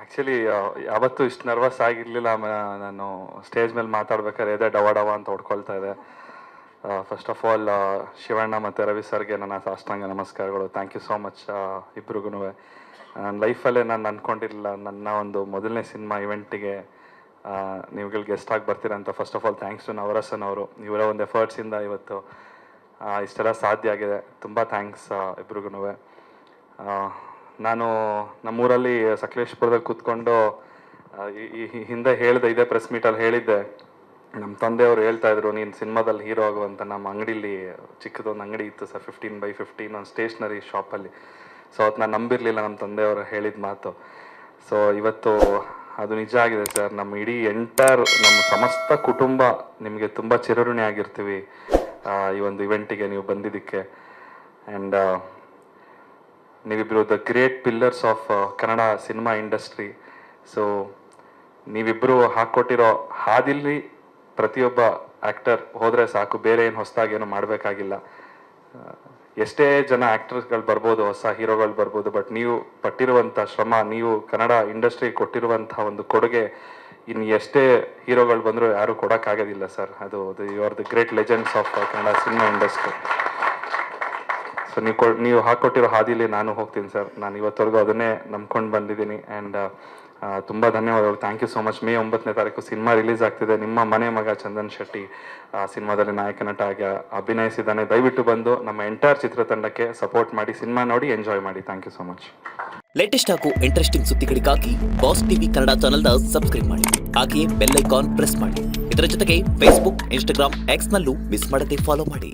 Actually ಯಾವತ್ತೂ ಇಷ್ಟು nervous ಆಗಿರಲಿಲ್ಲ. ನಾನು ಸ್ಟೇಜ್ ಮೇಲೆ ಮಾತಾಡ್ಬೇಕಾದ್ರೆ ಎದೆ ಡವ ಡವ ಅಂತ ಹೊಡ್ಕೊಳ್ತಾ ಇದೆ. ಫಸ್ಟ್ ಆಫ್ ಆಲ್ ಶಿವಣ್ಣ ಮತ್ತು ರವಿ ಸರ್ಗೆ ನನ್ನ ಸಾಷ್ಟಾಂಗ ನಮಸ್ಕಾರಗಳು. ಥ್ಯಾಂಕ್ ಯು ಸೋ ಮಚ್ ಇಬ್ರಿಗೂ. ನನ್ನ ಲೈಫಲ್ಲೇ ನಾನು ಅಂದ್ಕೊಂಡಿರಲಿಲ್ಲ ನನ್ನ ಒಂದು ಮೊದಲನೇ ಸಿನಿಮಾ ಇವೆಂಟಿಗೆ ನೀವುಗಳು ಗೆಸ್ಟ್ ಆಗಿ ಬರ್ತೀರಾ ಅಂತ. First of all thanks to Navarasan ಅವರು. ಇವರ ಒಂದು ಎಫರ್ಟ್ಸಿಂದ ಇವತ್ತು ಇಷ್ಟೆಲ್ಲ ಸಾಧ್ಯ ಆಗಿದೆ. ತುಂಬ ಥ್ಯಾಂಕ್ಸ್ ಇಬ್ರಿಗೂ. ನಾನು ನಮ್ಮೂರಲ್ಲಿ ಸಕಲೇಶ್ಪುರದಲ್ಲಿ ಕೂತ್ಕೊಂಡು ಈ ಹಿಂದೆ ಹೇಳಿದೆ, ಇದೇ ಪ್ರೆಸ್ ಮೀಟಲ್ಲಿ ಹೇಳಿದ್ದೆ. ನಮ್ಮ ತಂದೆಯವರು ಹೇಳ್ತಾ ಇದ್ರು, ನೀನು ಸಿನಿಮಾದಲ್ಲಿ ಹೀರೋ ಆಗುವಂತ. ನಮ್ಮ ಅಂಗಡಿಲಿ ಚಿಕ್ಕದೊಂದು ಅಂಗಡಿ ಇತ್ತು ಸರ್, 15x15 ಒಂದು ಸ್ಟೇಷ್ನರಿ ಶಾಪಲ್ಲಿ. ಸೊ ಅದು ನಾನು ನಂಬಿರಲಿಲ್ಲ ನಮ್ಮ ತಂದೆಯವರು ಹೇಳಿದ ಮಾತು. ಸೊ ಇವತ್ತು ಅದು ನಿಜ ಆಗಿದೆ ಸರ್. ನಮ್ಮ ಇಡೀ ನಮ್ಮ ಸಮಸ್ತ ಕುಟುಂಬ ನಿಮಗೆ ತುಂಬ ಚಿರಋಣಿ ಆಗಿರ್ತೀವಿ ಈ ಒಂದು ಇವೆಂಟಿಗೆ ನೀವು ಬಂದಿದ್ದಕ್ಕೆ. ಆ್ಯಂಡ್ ನೀವಿಬ್ಬರು the great pillars of Kannada cinema industry. So ನೀವಿಬ್ಬರು ಹಾಕ್ಕೊಟ್ಟಿರೋ ಹಾದಿಲಿ ಪ್ರತಿಯೊಬ್ಬ ಆ್ಯಕ್ಟರ್ ಹೋದರೆ ಸಾಕು, ಬೇರೆ ಏನು ಹೊಸದಾಗೇನು ಮಾಡಬೇಕಾಗಿಲ್ಲ. ಎಷ್ಟೇ ಜನ ಆ್ಯಕ್ಟರ್ಸ್ಗಳು ಬರ್ಬೋದು, ಹೊಸ ಹೀರೋಗಳು ಬರ್ಬೋದು, ಬಟ್ ನೀವು ಪಟ್ಟಿರುವಂಥ ಶ್ರಮ, ನೀವು ಕನ್ನಡ ಇಂಡಸ್ಟ್ರಿ ಕೊಟ್ಟಿರುವಂಥ ಒಂದು ಕೊಡುಗೆ ಇನ್ನು ಎಷ್ಟೇ ಹೀರೋಗಳು ಬಂದರೂ ಯಾರೂ ಕೊಡೋಕ್ಕಾಗೋದಿಲ್ಲ ಸರ್. ಅದು you are the great legends of Kannada cinema industry. So ನೀವು ಹಾಕ್ಕೊಟ್ಟಿರೋ ಹಾದಿಲಿ ನಾನು ಹೋಗ್ತೀನಿ ಸರ್. ನಾನು ಇವತ್ತವರೆಗೂ ಅದನ್ನೇ ನಂಬ್ಕೊಂಡು ಬಂದಿದ್ದೀನಿ. ಆ್ಯಂಡ್ ತುಂಬ ಧನ್ಯವಾದಗಳು. Thank you so much. May 9ನೇ ತಾರೀಕು ಸಿನಿಮಾ ರಿಲೀಸ್ ಆಗ್ತಿದೆ. ನಿಮ್ಮ ಮನೆ ಮಗ ಚಂದನ್ ಶೆಟ್ಟಿ ಸಿನಿಮಾದಲ್ಲಿ ನಾಯಕ ನಟ ಆಗಿ ಅಭಿನಯಿಸಿದ್ದಾನೆ. ದಯವಿಟ್ಟು ಬಂದು ನಮ್ಮ ಎಂಟೈರ್ ಚಿತ್ರತಂಡಕ್ಕೆ ಸಪೋರ್ಟ್ ಮಾಡಿ, ಸಿನಿಮಾ ನೋಡಿ ಎಂಜಾಯ್ ಮಾಡಿ. Thank you so much. Latest ಹಾಗೂ ಇಂಟ್ರೆಸ್ಟಿಂಗ್ ಸುದ್ದಿಗಳಿಗಾಗಿ ಬಾಸ್ ಟಿವಿ ಕನ್ನಡ ಚಾನೆಲ್ನ ಸಬ್ಸ್ಕ್ರೈಬ್ ಮಾಡಿ. ಹಾಗೆಯೇ ಬೆಲ್ ಐಕಾನ್ ಪ್ರೆಸ್ ಮಾಡಿ. ಇದರ ಜೊತೆಗೆ ಫೇಸ್ಬುಕ್, ಇನ್ಸ್ಟಾಗ್ರಾಮ್, ಎಕ್ಸ್ನಲ್ಲೂ ಮಿಸ್ ಮಾಡದೆ ಫಾಲೋ ಮಾಡಿ.